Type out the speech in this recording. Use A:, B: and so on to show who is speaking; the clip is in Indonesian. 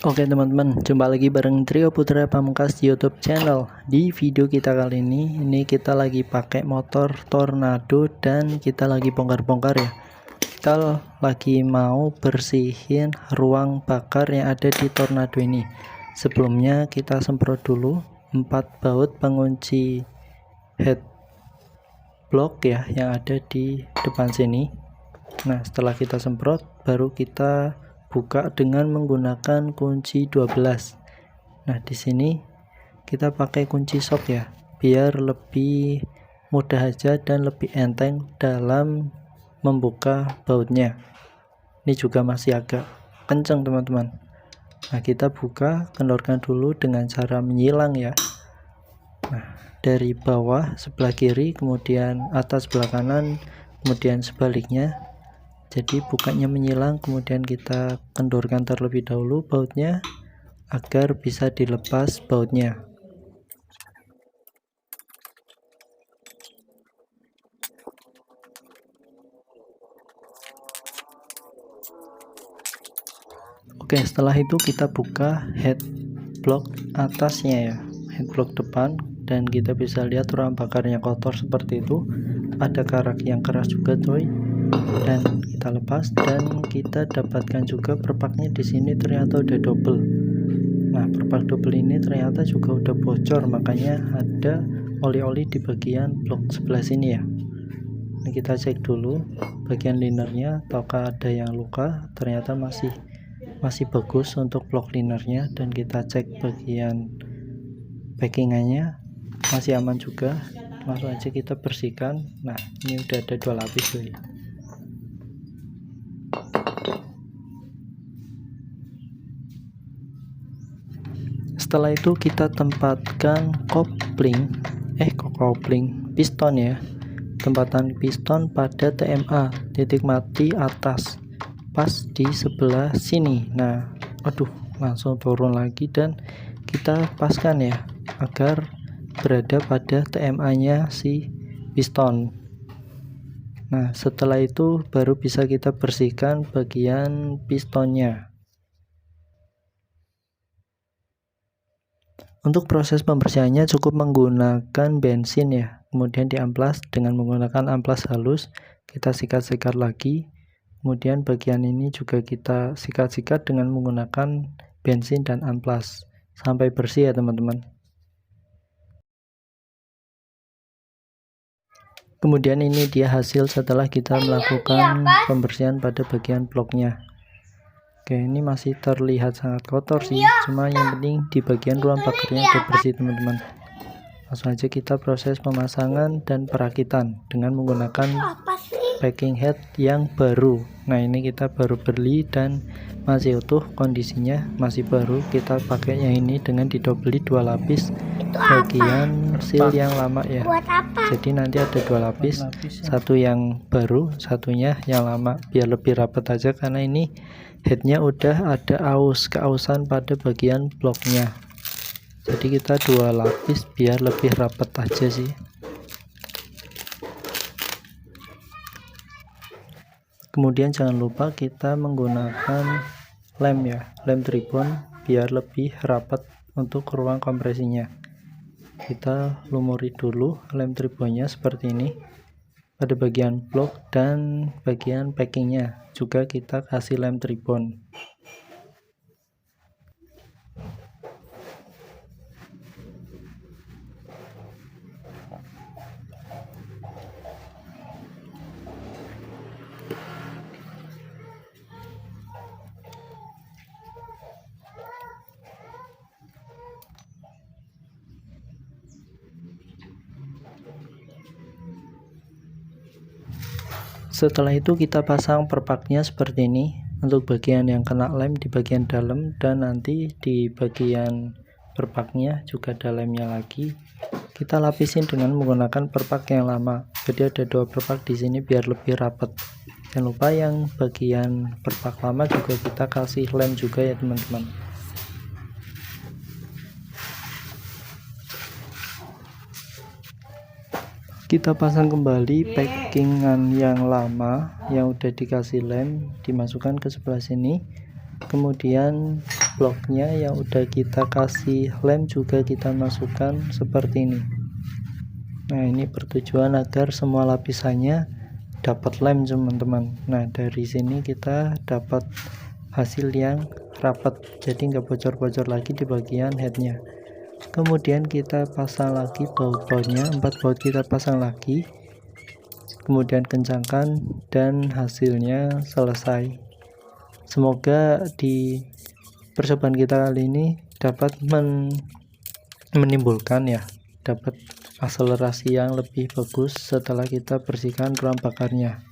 A: Oke teman-teman, jumpa lagi bareng Trio Putra Pamungkas di YouTube channel. Di video kita kali ini kita lagi pakai motor Tornado dan kita lagi bongkar-bongkar ya. Kita lagi mau bersihin ruang bakar yang ada di Tornado ini. Sebelumnya kita semprot dulu 4 baut pengunci head block ya yang ada di depan sini. Nah, setelah kita semprot baru kita buka dengan menggunakan kunci 12. Nah, di sini kita pakai kunci shock ya, biar lebih mudah aja dan lebih enteng dalam membuka bautnya. Ini juga masih agak kencang teman-teman. Nah, kita buka, kendorkan dulu dengan cara menyilang ya. Nah, dari bawah sebelah kiri, kemudian atas sebelah kanan, kemudian sebaliknya. Jadi bukanya menyilang, kemudian kita kendorkan terlebih dahulu bautnya agar bisa dilepas bautnya. Oke, setelah itu kita buka head block atasnya ya, head block depan, dan kita bisa lihat ruang bakarnya kotor seperti itu. Ada karak yang keras juga coy, dan kita lepas dan kita dapatkan juga perpaknya di sini ternyata udah double. Nah, perpak double ini ternyata juga udah bocor, makanya ada oli-oli di bagian blok sebelah sini ya. Nah, kita cek dulu bagian linernya, apakah ada yang luka. Ternyata masih bagus untuk blok linernya, dan kita cek bagian packingannya masih aman juga. Langsung aja kita bersihkan. Nah, ini udah ada 2 lapis tuh ya. Setelah itu kita tempatkan piston ya, tempatan piston pada TMA titik mati atas pas di sebelah sini. Nah, aduh, langsung turun lagi dan kita paskan ya agar berada pada TMA nya si piston. Nah, setelah itu baru bisa kita bersihkan bagian pistonnya. Untuk proses pembersihannya cukup menggunakan bensin ya, kemudian diamplas dengan menggunakan amplas halus. Kita sikat-sikat lagi, kemudian bagian ini juga kita sikat-sikat dengan menggunakan bensin dan amplas sampai bersih ya teman-teman. Kemudian ini dia hasil setelah kita melakukan pembersihan pada bagian bloknya. Oke, ini masih terlihat sangat kotor sih, cuma yang penting di bagian ruang bakarnya udah bersih teman-teman. Langsung aja kita proses pemasangan dan perakitan dengan menggunakan packing head yang baru. Nah, ini kita baru beli dan masih utuh kondisinya, masih baru. Kita pakai yang ini dengan didobeli 2 lapis bagian seal yang lama ya. Jadi nanti ada 2 lapis, satu yang baru, satunya yang lama, biar lebih rapat aja karena ini headnya udah ada keausan pada bagian bloknya. Jadi kita 2 lapis biar lebih rapat aja sih. Kemudian jangan lupa kita menggunakan lem ya, lem tribun biar lebih rapat untuk ruang kompresinya. Kita lumuri dulu lem tribunnya seperti ini pada bagian blok, dan bagian packingnya juga kita kasih lem tribun. Setelah itu kita pasang perpaknya seperti ini. Untuk bagian yang kena lem di bagian dalam, dan nanti di bagian perpaknya juga ada lemnya lagi. Kita lapisin dengan menggunakan perpak yang lama. Jadi ada 2 perpak di sini biar lebih rapat. Jangan lupa yang bagian perpak lama juga kita kasih lem juga ya teman-teman. Kita pasang kembali packingan yang lama yang udah dikasih lem, dimasukkan ke sebelah sini, kemudian bloknya yang udah kita kasih lem juga kita masukkan seperti ini. Nah, ini bertujuan agar semua lapisannya dapat lem teman-teman. Nah, dari sini kita dapat hasil yang rapat, jadi nggak bocor-bocor lagi di bagian headnya. Kemudian kita pasang lagi baut-bautnya, 4 baut kita pasang lagi, kemudian kencangkan, dan hasilnya selesai. Semoga di percobaan kita kali ini dapat menimbulkan dapat akselerasi yang lebih bagus setelah kita bersihkan ruang bakarnya.